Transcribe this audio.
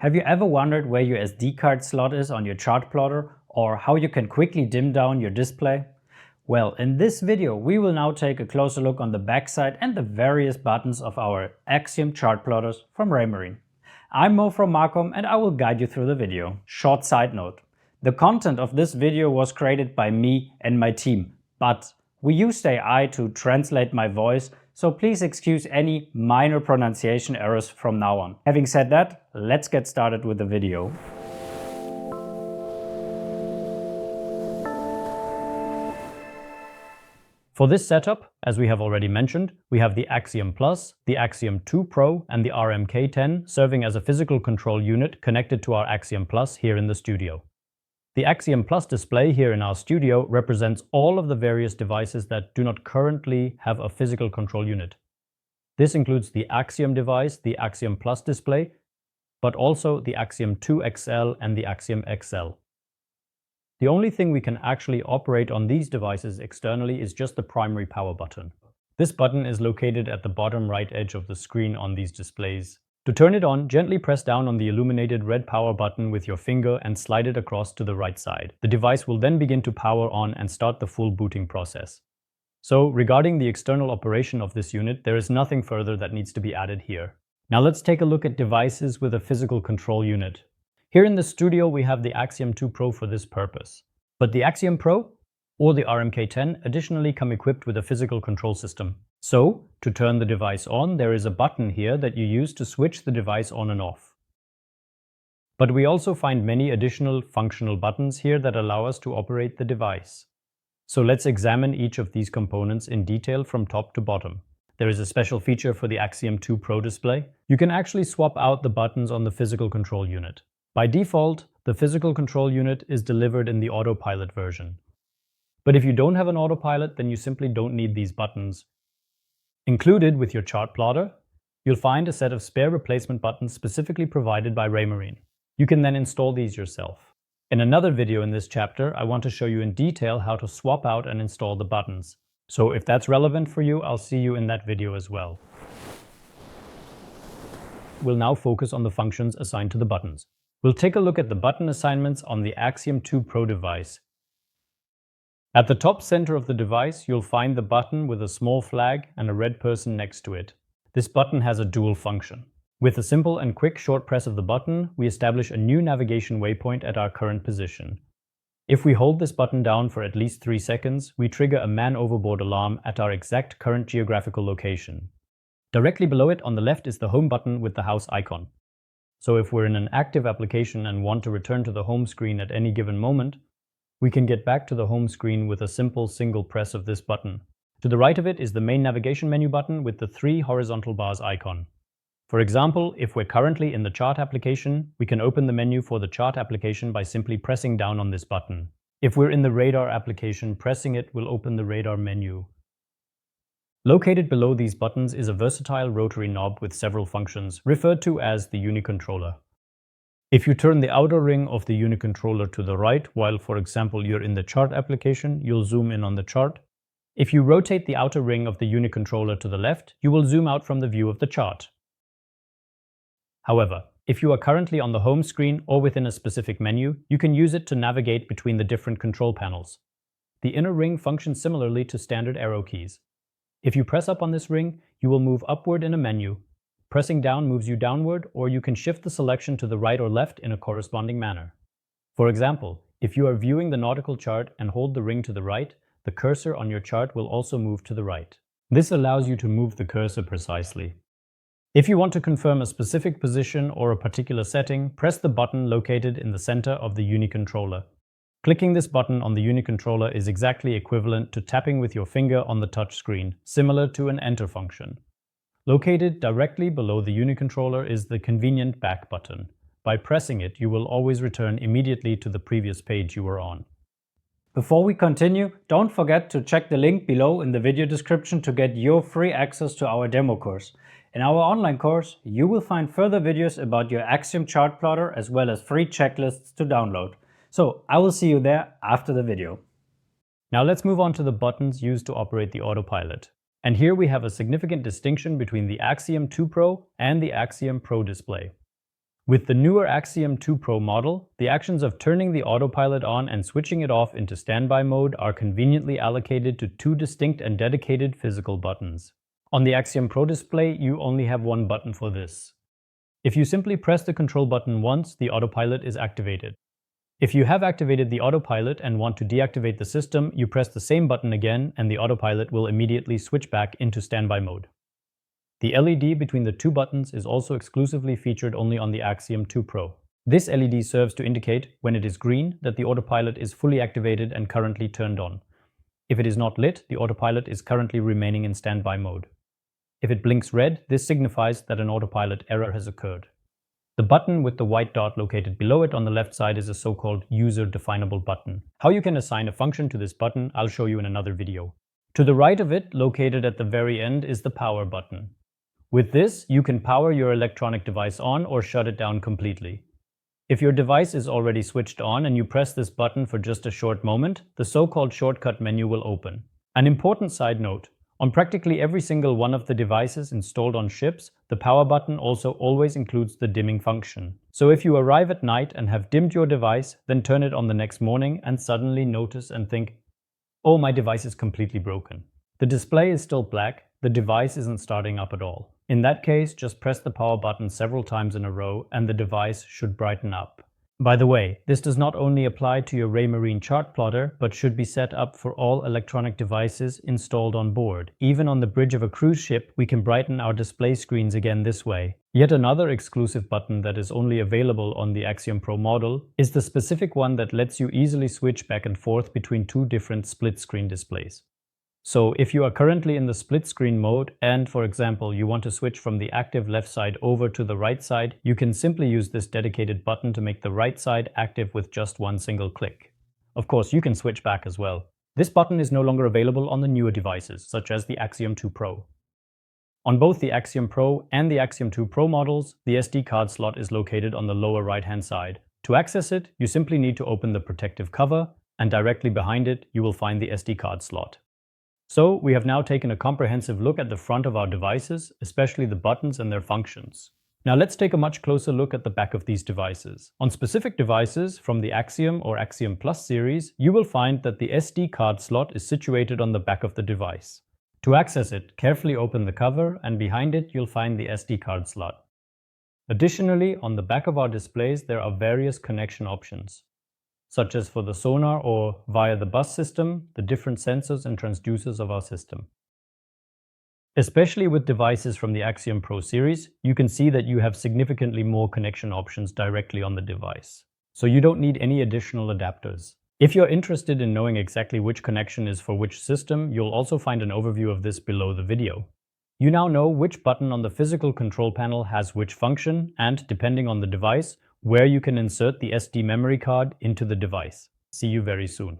Have you ever wondered where your SD card slot is on your chart plotter or how you can quickly dim down your display? Well, in this video we will now take a closer look on the backside and the various buttons of our AXIOM chart plotters from Raymarine. I'm Mo from MARCOM and I will guide you through the video. Short side note. The content of this video was created by me and my team, but we used AI to translate my voice, so please excuse any minor pronunciation errors from now on. Having said that, let's get started with the video. For this setup, as we have already mentioned, we have the AXIOM Plus, the AXIOM 2 Pro and the RMK10 serving as a physical control unit connected to our AXIOM Plus here in the studio. The AXIOM Plus display here in our studio represents all of the various devices that do not currently have a physical control unit. This includes the AXIOM device, the AXIOM Plus display, but also the AXIOM 2 XL and the AXIOM XL. The only thing we can actually operate on these devices externally is just the primary power button. This button is located at the bottom right edge of the screen on these displays. To turn it on, gently press down on the illuminated red power button with your finger and slide it across to the right side. The device will then begin to power on and start the full booting process. So, regarding the external operation of this unit, there is nothing further that needs to be added here. Now let's take a look at devices with a physical control unit. Here in the studio we have the AXIOM 2 Pro for this purpose. But the AXIOM Pro or the RMK10 additionally come equipped with a physical control system. So, to turn the device on, there is a button here that you use to switch the device on and off. But we also find many additional functional buttons here that allow us to operate the device. So let's examine each of these components in detail from top to bottom. There is a special feature for the AXIOM 2 Pro display. You can actually swap out the buttons on the physical control unit. By default, the physical control unit is delivered in the autopilot version. But if you don't have an autopilot, then you simply don't need these buttons. Included with your chart plotter, you'll find a set of spare replacement buttons specifically provided by Raymarine. You can then install these yourself. In another video in this chapter, I want to show you in detail how to swap out and install the buttons. So if that's relevant for you, I'll see you in that video as well. We'll now focus on the functions assigned to the buttons. We'll take a look at the button assignments on the AXIOM 2 Pro device. At the top center of the device, you'll find the button with a small flag and a red person next to it. This button has a dual function. With a simple and quick short press of the button, we establish a new navigation waypoint at our current position. If we hold this button down for at least 3 seconds, we trigger a man overboard alarm at our exact current geographical location. Directly below it on the left is the home button with the house icon. So if we're in an active application and want to return to the home screen at any given moment, we can get back to the home screen with a simple single press of this button. To the right of it is the main navigation menu button with the 3 horizontal bars icon. For example, if we're currently in the chart application, we can open the menu for the chart application by simply pressing down on this button. If we're in the radar application, pressing it will open the radar menu. Located below these buttons is a versatile rotary knob with several functions, referred to as the unicontroller. If you turn the outer ring of the unicontroller to the right, while for example you're in the chart application, you'll zoom in on the chart. If you rotate the outer ring of the unicontroller to the left, you will zoom out from the view of the chart. However, if you are currently on the home screen or within a specific menu, you can use it to navigate between the different control panels. The inner ring functions similarly to standard arrow keys. If you press up on this ring, you will move upward in a menu. Pressing down moves you downward, or you can shift the selection to the right or left in a corresponding manner. For example, if you are viewing the nautical chart and hold the ring to the right, the cursor on your chart will also move to the right. This allows you to move the cursor precisely. If you want to confirm a specific position or a particular setting, press the button located in the center of the unicontroller. Clicking this button on the unicontroller is exactly equivalent to tapping with your finger on the touch screen, similar to an enter function. Located directly below the unicontroller is the convenient back button. By pressing it, you will always return immediately to the previous page you were on. Before we continue, don't forget to check the link below in the video description to get your free access to our demo course. In our online course, you will find further videos about your AXIOM chart plotter as well as free checklists to download. So I will see you there after the video. Now let's move on to the buttons used to operate the autopilot. And here we have a significant distinction between the AXIOM 2 Pro and the AXIOM Pro display. With the newer Axiom 2 Pro model, the actions of turning the autopilot on and switching it off into standby mode are conveniently allocated to two distinct and dedicated physical buttons. On the Axiom Pro display, you only have one button for this. If you simply press the control button once, the autopilot is activated. If you have activated the autopilot and want to deactivate the system, you press the same button again and the autopilot will immediately switch back into standby mode. The LED between the two buttons is also exclusively featured only on the Axiom 2 Pro. This LED serves to indicate, when it is green, that the autopilot is fully activated and currently turned on. If it is not lit, the autopilot is currently remaining in standby mode. If it blinks red, this signifies that an autopilot error has occurred. The button with the white dot located below it on the left side is a so-called user-definable button. How you can assign a function to this button, I'll show you in another video. To the right of it, located at the very end, is the power button. With this, you can power your electronic device on or shut it down completely. If your device is already switched on and you press this button for just a short moment, the so-called shortcut menu will open. An important side note: on practically every single one of the devices installed on ships, the power button also always includes the dimming function. So if you arrive at night and have dimmed your device, then turn it on the next morning and suddenly notice and think, "Oh, my device is completely broken." The display is still black, the device isn't starting up at all. In that case, just press the power button several times in a row and the device should brighten up. By the way, this does not only apply to your Raymarine chart plotter, but should be set up for all electronic devices installed on board. Even on the bridge of a cruise ship, we can brighten our display screens again this way. Yet another exclusive button that is only available on the Axiom Pro model is the specific one that lets you easily switch back and forth between two different split screen displays. So if you are currently in the split screen mode and, for example, you want to switch from the active left side over to the right side, you can simply use this dedicated button to make the right side active with just one single click. Of course, you can switch back as well. This button is no longer available on the newer devices, such as the Axiom 2 Pro. On both the Axiom Pro and the Axiom 2 Pro models, the SD card slot is located on the lower right-hand side. To access it, you simply need to open the protective cover, and directly behind it, you will find the SD card slot. So, we have now taken a comprehensive look at the front of our devices, especially the buttons and their functions. Now let's take a much closer look at the back of these devices. On specific devices from the Axiom or Axiom Plus series, you will find that the SD card slot is situated on the back of the device. To access it, carefully open the cover and behind it you'll find the SD card slot. Additionally, on the back of our displays there are various connection options, such as for the sonar or via the bus system, the different sensors and transducers of our system. Especially with devices from the Axiom Pro series, you can see that you have significantly more connection options directly on the device. So you don't need any additional adapters. If you're interested in knowing exactly which connection is for which system, you'll also find an overview of this below the video. You now know which button on the physical control panel has which function and, depending on the device, where you can insert the SD memory card into the device. See you very soon.